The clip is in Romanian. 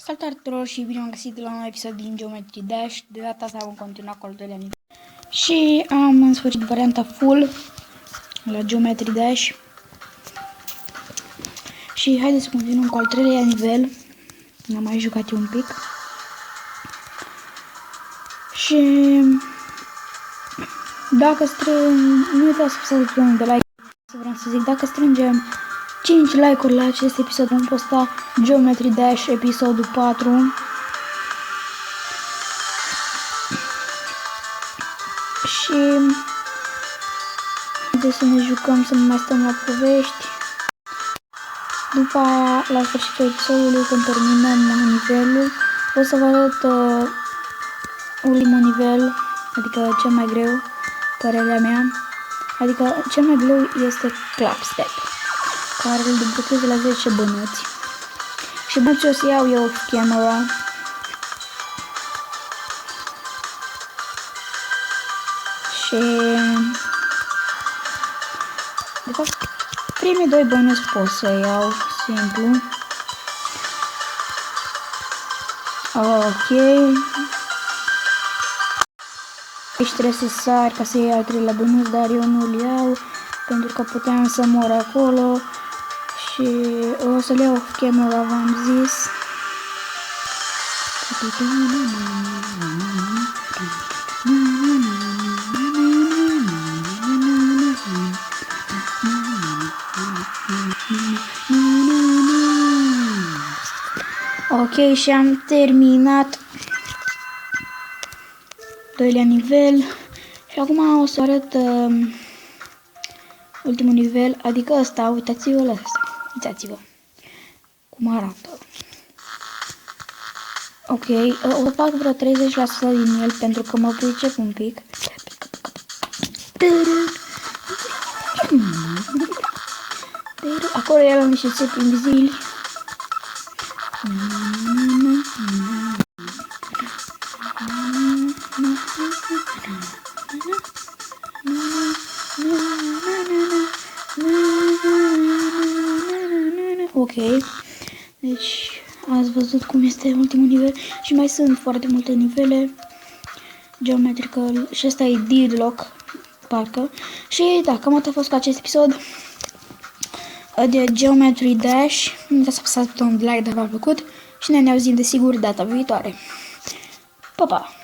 Salutare tuturor și bine am găsit la un episod din Geometry Dash. De data asta vom continua cu al doilea nivel. Și am în sfârșit varianta full la Geometry Dash. Și haideți să continuăm cu al treilea nivel. N-am mai jucat eu un pic. Și dacă nu uitați să apăsați butonul de like. Vreau să zic, dacă strângem 5 like-uri la acest episod, vom posta Geometry Dash episodul 4. Și haideți să ne jucăm, să nu mai stăm la povești. După aia, la sfârșitul episodului, când terminăm nivelul, o să vă arăt ultimul nivel, adică cel mai greu, părerea mea. Adică cel mai greu este Clapstep, care îl deblochezi la 10 bănuți. Și bănuți o să iau eu camera. Și de fapt primii 2 bănuți pot să iau simplu. Ok. Aici trebuie să sari ca să iei al treilea bănuț, dar eu nu-l iau pentru că puteam să mor acolo. Și o să-l iau camera, v-am zis. Ok, și am terminat doilea nivel. Și acum o să arăt ultimul nivel, adică ăsta, uitați-vă la ăsta. Uitați-vă cum arată. Ok, o fac vreo 30% din el pentru că mă pricep un pic. Acolo erau niște țepi invizibili. Ok, deci ați văzut cum este ultimul nivel și mai sunt foarte multe nivele Geometrical și ăsta e Deadlock, parcă. Și da, cam atât a fost cu acest episod de Geometry Dash. Nu uitați să apăsați butonul de like dacă v-a plăcut și ne auzim desigur data viitoare. Pa, pa!